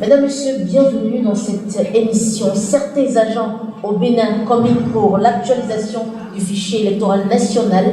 Mesdames, Messieurs, bienvenue dans cette émission. Certains agents au Bénin commis pour l'actualisation du fichier électoral national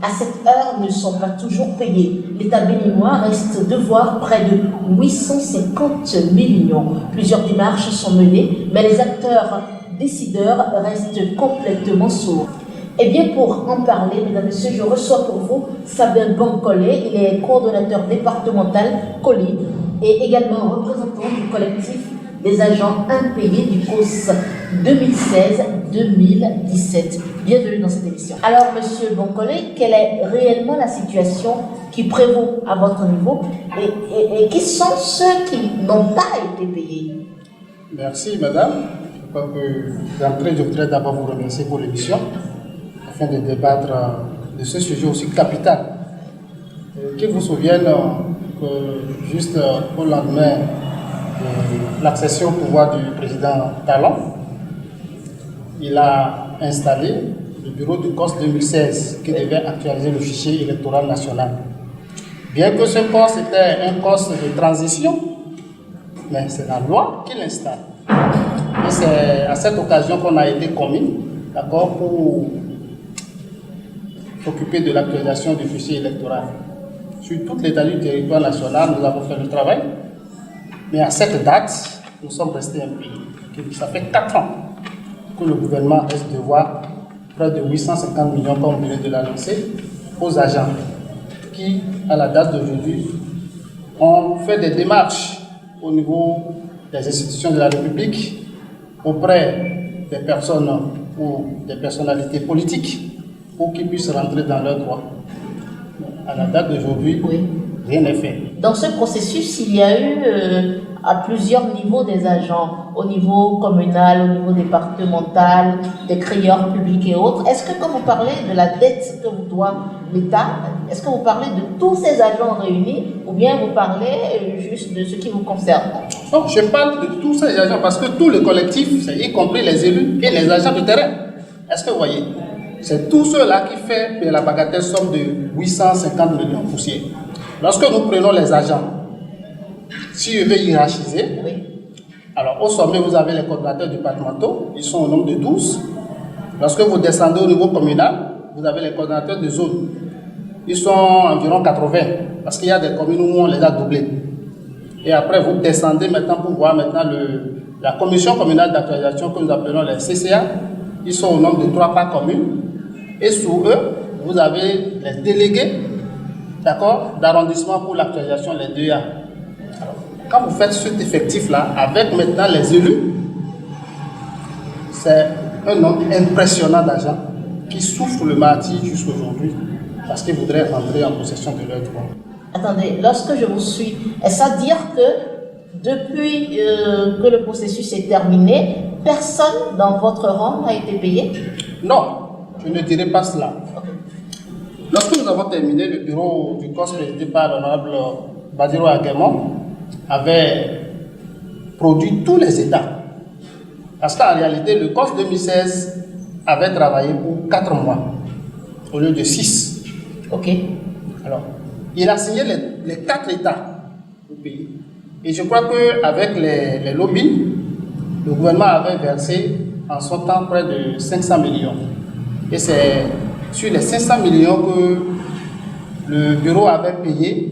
à cette heure ne sont pas toujours payés. L'État béninois reste devoir près de 850 millions. Plusieurs démarches sont menées, mais les acteurs décideurs restent complètement sourds. Eh bien, pour en parler, mesdames et messieurs, je reçois pour vous Sabin Bancolé. Il est coordonnateur départemental COLI et également représentant du collectif des agents impayés du COS 2016-2017. Bienvenue dans cette émission. Alors, monsieur Bancolé, quelle est réellement la situation qui prévaut à votre niveau et qui sont ceux qui n'ont pas été payés? Merci, madame. Je crois que d'entrée, je voudrais d'abord vous remercier pour l'émission afin de débattre de ce sujet aussi capital. Qu'il vous souvienne que juste au lendemain de l'accession au pouvoir du président Talon, il a installé le bureau du COS 2016 qui devait actualiser le fichier électoral national. Bien que ce COS était un COS de transition, mais c'est la loi qui l'installe. Et c'est à cette occasion qu'on a été commis, d'accord, pour s'occuper de l'actualisation du fichier électoral. Sur toute l'étendue du territoire national, nous avons fait le travail, mais à cette date, nous sommes restés impayés. Ça fait 4 ans que le gouvernement reste devoir près de 850 millions, comme vous venez de l'annoncer, aux agents qui, à la date d'aujourd'hui, ont fait des démarches au niveau des institutions de la République auprès des personnes ou des personnalités politiques pour qu'ils puissent rentrer dans leurs droits. À la date d'aujourd'hui, oui, rien n'est fait. Dans ce processus, il y a eu à plusieurs niveaux des agents, au niveau communal, au niveau départemental, des crieurs publics et autres. Est-ce que quand vous parlez de la dette que vous doit l'État, est-ce que vous parlez de tous ces agents réunis ou bien vous parlez juste de ce qui vous concerne? Non, je parle de tous ces agents parce que tout le collectif, y compris les élus et les agents de terrain. Est-ce que vous voyez? C'est tout cela qui fait la bagatelle somme de 850 millions poussières. Lorsque nous prenons les agents, si je veux hiérarchiser, oui, alors au sommet, vous avez les coordonnateurs départementaux, ils sont au nombre de 12. Lorsque vous descendez au niveau communal, vous avez les coordonnateurs de zone. Ils sont environ 80, parce qu'il y a des communes où on les a doublés. Et après, vous descendez maintenant pour voir maintenant la commission communale d'actualisation que nous appelons les CCA. Ils sont au nombre de 3 par commune. Et sous eux, vous avez les délégués, d'accord, d'arrondissement pour l'actualisation, les 2A. Alors, quand vous faites cet effectif-là, avec maintenant les élus, c'est un nombre impressionnant d'agents qui souffrent le martyre jusqu'aujourd'hui parce qu'ils voudraient rentrer en possession de leurs droits. Attendez, lorsque je vous suis, est-ce à dire que depuis que le processus est terminé, personne dans votre rang n'a été payé? Non. Je ne dirais pas cela. Lorsque nous avons terminé, le bureau du COS présidé par l'honorable Badiro Aguemon avait produit tous les états. Parce qu'en réalité, le COS 2016 avait travaillé pour 4 mois au lieu de 6. Ok. Alors, il a signé les 4 états au pays. Et je crois qu'avec les lobbies, le gouvernement avait versé en son temps près de 500 millions. Et c'est sur les 500 millions que le bureau avait payé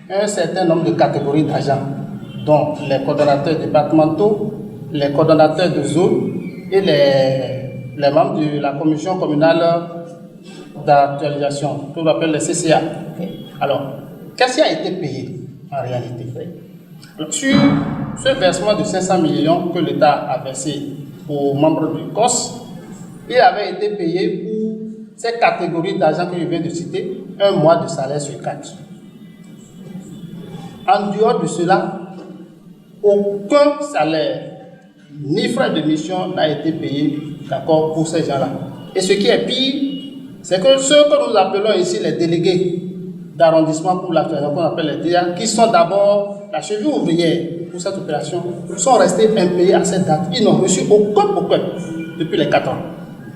un certain nombre de catégories d'agents, dont les coordonnateurs départementaux, les coordonnateurs de zone et les membres de la commission communale d'actualisation, qu'on appelle les CCA. Alors, qu'est-ce qui a été payé en réalité? Alors, sur ce versement de 500 millions que l'État a versé aux membres du COS, il avait été payé pour ces catégories d'agents que je viens de citer, 1 mois de salaire sur 4. En dehors de cela, aucun salaire, ni frais de mission n'a été payé, d'accord, pour ces gens-là. Et ce qui est pire, c'est que ceux que nous appelons ici les délégués d'arrondissement pour l'actualisation, qu'on appelle les DA, qui sont d'abord la cheville ouvrière pour cette opération, sont restés impayés à cette date. Ils n'ont reçu aucun depuis les 4 ans.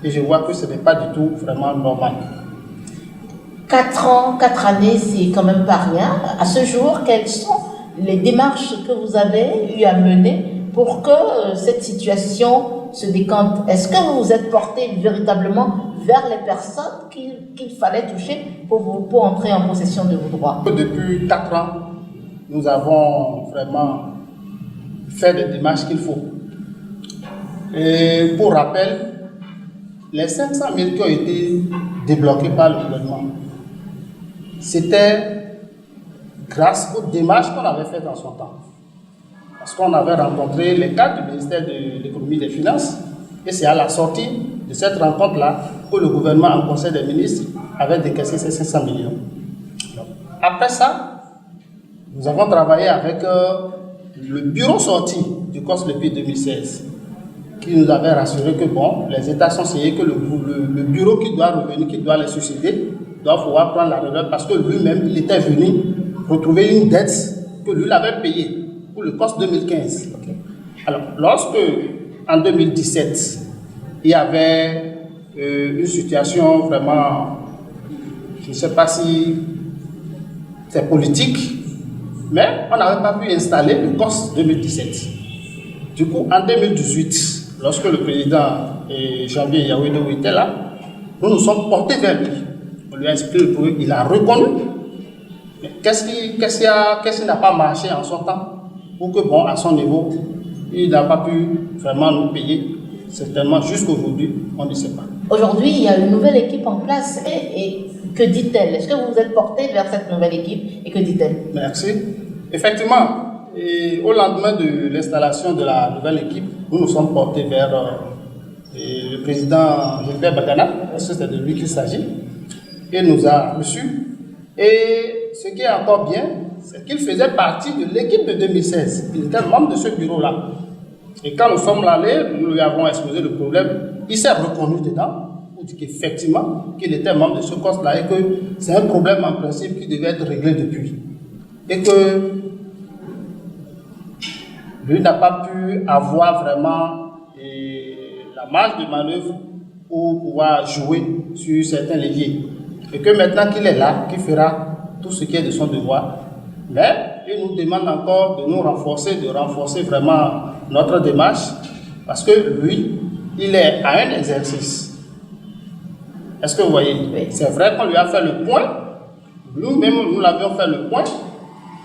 Et je vois que ce n'est pas du tout vraiment normal. 4 ans, 4 années, c'est quand même pas rien. À ce jour, quels sont les démarches que vous avez eu à mener pour que cette situation se décante? Est-ce que vous vous êtes porté véritablement vers les personnes qu'il fallait toucher pour entrer en possession de vos droits? Depuis 4 ans, nous avons vraiment fait les démarches qu'il faut. Et pour rappel, les 500 000 qui ont été débloqués par le gouvernement, c'était grâce aux démarches qu'on avait faites en son temps. Parce qu'on avait rencontré les cadres du ministère de l'économie et des finances, et c'est à la sortie de cette rencontre-là que le gouvernement, en conseil des ministres, avait décaissé ces 500 millions. Après ça, nous avons travaillé avec le bureau sorti du COS depuis 2016, qui nous avait rassuré que bon, les États sont signés, que le bureau qui doit revenir, qui doit les susciter, doit pouvoir prendre la relève parce que lui-même, il était venu retrouver une dette que lui l'avait payée pour le COS 2015. Okay. Alors, lorsque, en 2017, il y avait une situation vraiment, je ne sais pas si c'est politique, mais on n'avait pas pu installer le COS 2017. Du coup, en 2018, lorsque le président Janvier Yahoué était là, nous nous sommes portés vers lui. On lui a expliqué le problème, il a reconnu. Mais qu'est-ce qui n'a pas marché en son temps pour que, bon, à son niveau, il n'a pas pu vraiment nous payer? Certainement, jusqu'aujourd'hui, on ne sait pas. Aujourd'hui, il y a une nouvelle équipe en place. Et que dit-elle? Est-ce que vous vous êtes porté vers cette nouvelle équipe et que dit-elle? Merci. Effectivement, et au lendemain de l'installation de la nouvelle équipe, nous nous sommes portés vers le président Gilbert Bagana, parce que c'est de lui qu'il s'agit. Il nous a reçus. Et ce qui est encore bien, c'est qu'il faisait partie de l'équipe de 2016. Il était membre de ce bureau-là. Et quand nous sommes allés, nous lui avons exposé le problème. Il s'est reconnu dedans, pour dire qu'effectivement, qu'il était membre de ce COS-là et que c'est un problème en principe qui devait être réglé depuis. Et que lui n'a pas pu avoir vraiment la marge de manœuvre pour pouvoir jouer sur certains leviers. Et que maintenant qu'il est là, qu'il fera tout ce qui est de son devoir, mais il nous demande encore de nous renforcer, de renforcer vraiment notre démarche, parce que lui, il est à un exercice. Est-ce que vous voyez? Oui. C'est vrai qu'on lui a fait le point, nous-mêmes nous l'avions fait le point,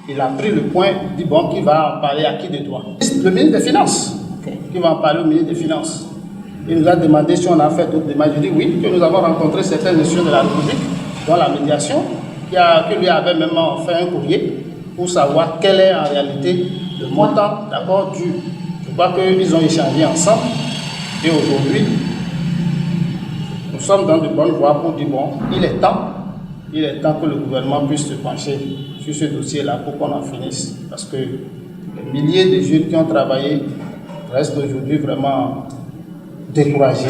il a pris le point, il dit bon, qui va en parler à qui de toi? Le ministre des Finances, qui va en parler au ministre des Finances. Il nous a demandé si on a fait d'autres démarches. Je dis oui, que nous avons rencontré certaines institutions de la République, dont la médiation, qui lui avait même fait un courrier pour savoir quel est en réalité le montant d'accord dû. Je crois qu'ils ont échangé ensemble et aujourd'hui, nous sommes dans de bonnes voies pour dire bon, il est temps que le gouvernement puisse se pencher sur ce dossier-là pour qu'on en finisse. Parce que les milliers de jeunes qui ont travaillé restent aujourd'hui vraiment découragés,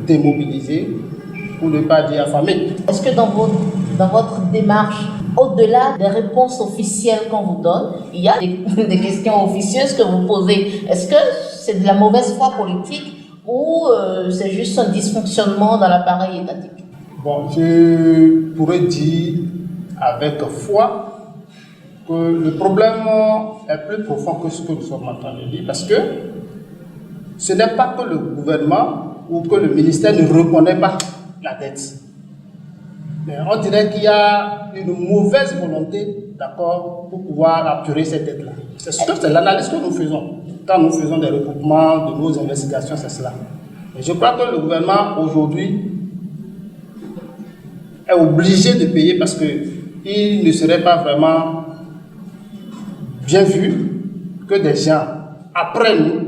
démobilisés, pour ne pas dire affamés. Est-ce que dans votre démarche, au-delà des réponses officielles qu'on vous donne, il y a des questions officieuses que vous posez? Est-ce que c'est de la mauvaise foi politique ou c'est juste un dysfonctionnement dans l'appareil étatique? Bon, je pourrais dire avec foi que le problème est plus profond que ce que nous sommes en train de dire, parce que ce n'est pas que le gouvernement ou que le ministère ne reconnaît pas la dette. Mais on dirait qu'il y a une mauvaise volonté, d'accord, pour pouvoir apurer cette dette-là. C'est l'analyse que nous faisons. Quand nous faisons des recoupements de nos investigations, c'est cela. Et je crois que le gouvernement, aujourd'hui, est obligé de payer parce qu'il ne serait pas vraiment bien vu que des gens, après nous,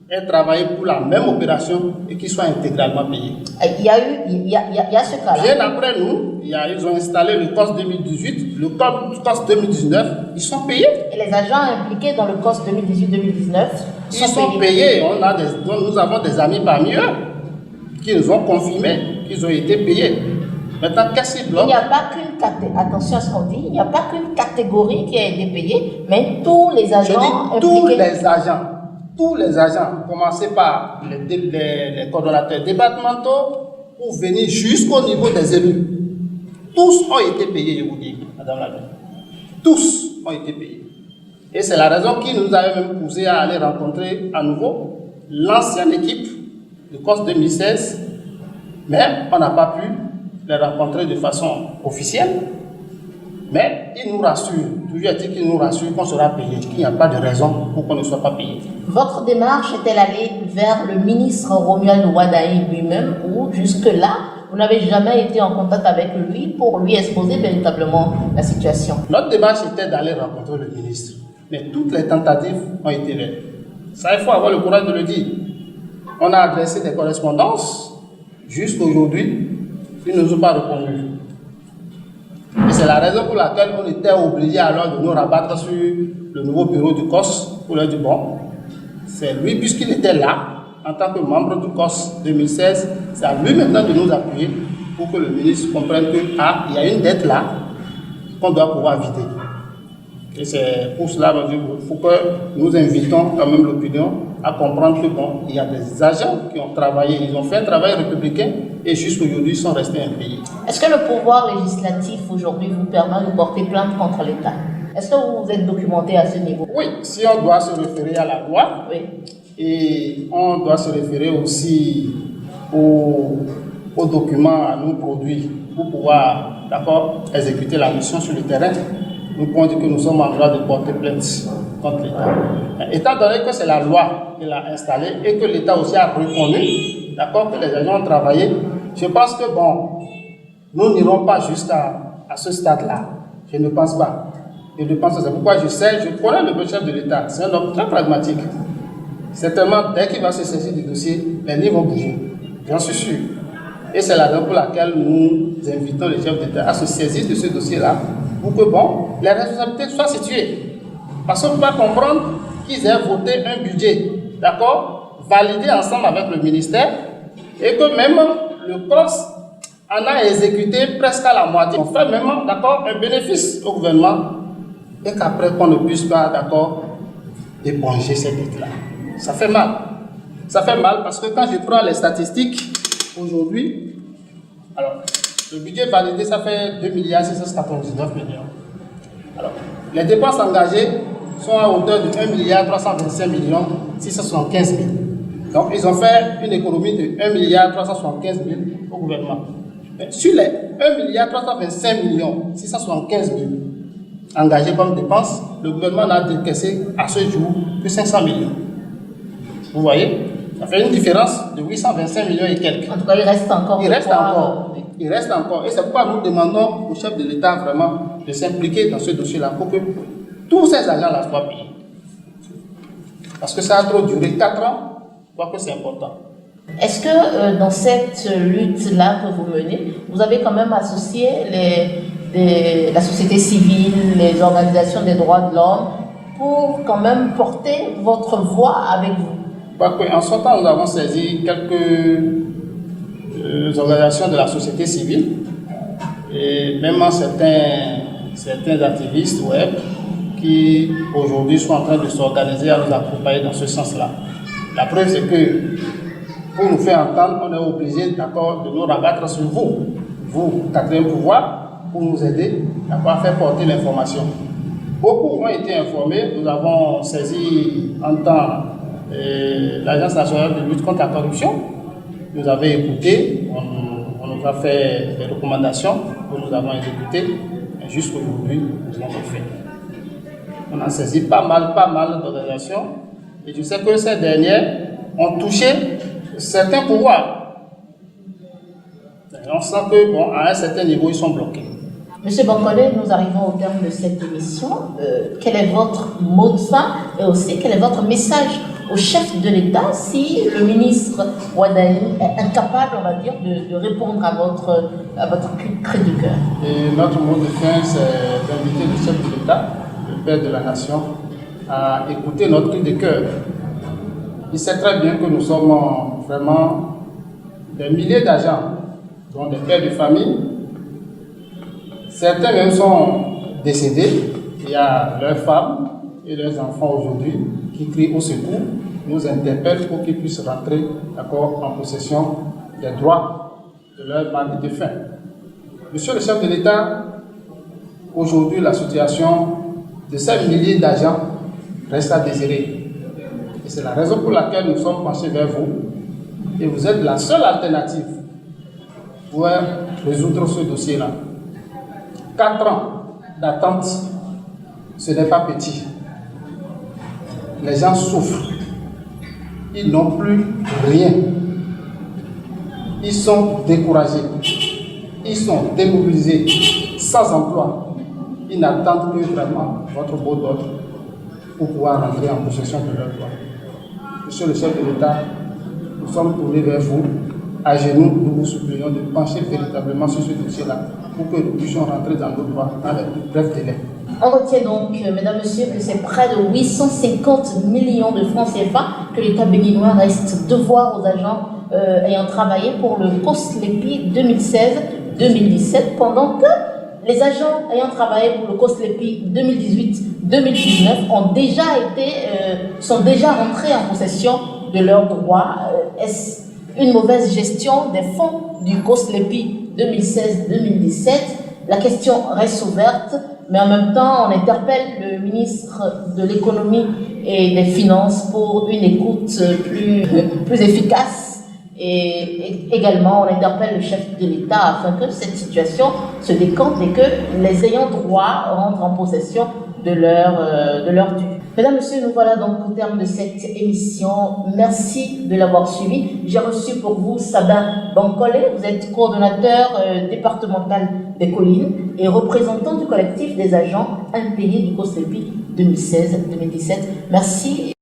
aient travaillé pour la même opération et qu'ils soient intégralement payés. Il y a ce cas-là. Bien après nous, ils ont installé le COS 2018, le COS 2019, ils sont payés. Et les agents impliqués dans le COS 2018-2019 ils sont payés. Nous avons des amis parmi eux qui nous ont confirmé qu'ils ont été payés. Maintenant, qu'est-ce qui bloque? Il n'y a pas qu'une catégorie, attention à ce qu'on dit, il n'y a pas qu'une catégorie qui a été payée, mais tous les agents impliqués. Tous les agents, commencez par les coordonnateurs départementaux pour venir jusqu'au niveau des élus. Tous ont été payés, je vous dis, madame la ministre. Tous ont été payés. Et c'est la raison qui nous avait même poussé à aller rencontrer à nouveau l'ancienne équipe du COS 2016, mais on n'a pas pu les rencontrer de façon officielle. Mais il nous rassure, toujours est-il qu'il nous rassure qu'on sera payé, qu'il n'y a pas de raison pour qu'on ne soit pas payé. Votre démarche est-elle allée vers le ministre Romuald Wadaï lui-même ou jusque-là, vous n'avez jamais été en contact avec lui pour lui exposer véritablement la situation? Notre démarche était d'aller rencontrer le ministre, mais toutes les tentatives ont été vaines. Ça, il faut avoir le courage de le dire. On a adressé des correspondances, jusqu'aujourd'hui, ils ne nous ont pas répondu. Et c'est la raison pour laquelle on était obligé alors de nous rabattre sur le nouveau bureau du COS pour leur dire bon, c'est lui, puisqu'il était là, en tant que membre du COS 2016, c'est à lui maintenant de nous appuyer pour que le ministre comprenne qu'il y a une dette là qu'on doit pouvoir vider. Et c'est pour cela qu'il faut que nous invitons quand même l'opinion à comprendre que bon, il y a des agents qui ont travaillé, ils ont fait un travail républicain et jusqu'aujourd'hui ils sont restés impayés. Est-ce que le pouvoir législatif aujourd'hui vous permet de porter plainte contre l'État? Est-ce que vous vous êtes documenté à ce niveau? Oui, si on doit se référer à la loi, oui. Et on doit se référer aussi aux documents à nous produits pour pouvoir, d'accord, exécuter la mission sur le terrain. Nous pouvons dire que nous sommes en droit de porter plainte contre l'État. Étant donné que c'est la loi qui l'a installée et que l'État aussi a reconnu, d'accord, que les agents ont travaillé, je pense que bon, nous n'irons pas jusqu'à ce stade-là. Je ne pense pas. Je ne pense pas. C'est pourquoi je connais le chef de l'État. C'est un homme très pragmatique. Certainement, dès qu'il va se saisir du dossier, les livres vont bouger. J'en suis sûr. Et c'est la raison pour laquelle nous invitons les chefs d'État à se saisir de ce dossier-là pour que, bon, les responsabilités soient situées. Parce qu'on ne peut pas comprendre qu'ils aient voté un budget, d'accord, validé ensemble avec le ministère, et que même le COS en a exécuté presque à la moitié. On fait même, d'accord, un bénéfice au gouvernement, et qu'après qu'on ne puisse pas, d'accord, éponger ces dettes-là. Ça fait mal. Ça fait mal parce que quand je prends les statistiques aujourd'hui, alors le budget validé, ça fait 2 699 millions. Alors, les dépenses engagées sont à hauteur de 1 325 675 000. Donc, ils ont fait une économie de 1 375 000 au gouvernement. Mais sur les 1 325 675 000 engagés comme dépenses, le gouvernement n'a décaissé à ce jour que 500 millions. Vous voyez, ça fait une différence de 825 millions et quelques. En tout cas, il reste encore. Il reste encore. Et c'est pourquoi nous demandons au chef de l'État vraiment de s'impliquer dans ce dossier-là pour que tous ces agents-là soient payés. Parce que ça a trop duré 4 ans, je crois que c'est important. Est-ce que dans cette lutte-là que vous menez, vous avez quand même associé la société civile, les organisations des droits de l'homme, pour quand même porter votre voix avec vous? En ce temps, nous avons saisi quelques organisations de la société civile et même certains activistes web qui aujourd'hui sont en train de s'organiser à nous accompagner dans ce sens-là. La preuve, c'est que pour nous faire entendre, on est obligé, d'accord, de nous rabattre sur vous, quatrième pouvoir, pour nous aider à faire porter l'information. Beaucoup ont été informés. Nous avons saisi en temps l'Agence nationale de lutte contre la corruption. Nous avons écouté, on nous a fait des recommandations que nous avons exécutées. Et jusqu'aujourd'hui, nous l'avons fait. On a saisi pas mal d'organisations. Et je sais que ces dernières ont touché certains pouvoirs. Et on sent que, bon, à un certain niveau, ils sont bloqués. Monsieur Bankole, nous arrivons au terme de cette émission. Quel est votre mot de fin et aussi quel est votre message au chef de l'État si le ministre Wadaï est incapable, on va dire, de répondre à votre cri du cœur? Et notre mot de fin, c'est d'inviter le chef de l'État, le père de la nation, à écouter notre cri de cœur. Il sait très bien que nous sommes vraiment des milliers d'agents, dont des pères de famille. Certains même sont décédés. Il y a leurs femmes et leurs enfants aujourd'hui qui crient au secours, nous interpellent pour qu'ils puissent rentrer en possession des droits de leur mari défunt. Monsieur le chef de l'État, aujourd'hui la situation de ces milliers d'agents reste à désirer. Et c'est la raison pour laquelle nous sommes penchés vers vous. Et vous êtes la seule alternative pour résoudre ce dossier-là. 4 ans d'attente, ce n'est pas petit. Les gens souffrent. Ils n'ont plus rien. Ils sont découragés. Ils sont démobilisés, sans emploi. Ils n'attendent que vraiment votre mot d'ordre pour pouvoir rentrer en possession de leurs droits. Monsieur le chef de l'État, nous sommes tournés vers vous. À genoux, nous vous supplions de pencher véritablement sur ce dossier-là pour que nous puissions rentrer dans nos droits dans les plus brefs délais. On retient donc, mesdames, messieurs, que c'est près de 850 millions de francs CFA que l'État béninois reste devoir aux agents ayant travaillé pour le COSLEPI 2016-2017, pendant que les agents ayant travaillé pour le COSLEPI 2018-2019 sont déjà rentrés en possession de leurs droits. Est-ce une mauvaise gestion des fonds du COSLEPI 2016-2017? La question reste ouverte, mais en même temps, on interpelle le ministre de l'Économie et des Finances pour une écoute plus efficace. Et également, on interpelle le chef de l'État afin que cette situation se décante et que les ayants droit rentrent en possession de leur dû. Mesdames, Messieurs, nous voilà donc au terme de cette émission. Merci de l'avoir suivi. J'ai reçu pour vous Sabin Bancolé. Vous êtes coordonnateur départemental des collines et représentant du collectif des agents impayés du COSLEPI 2016-2017. Merci.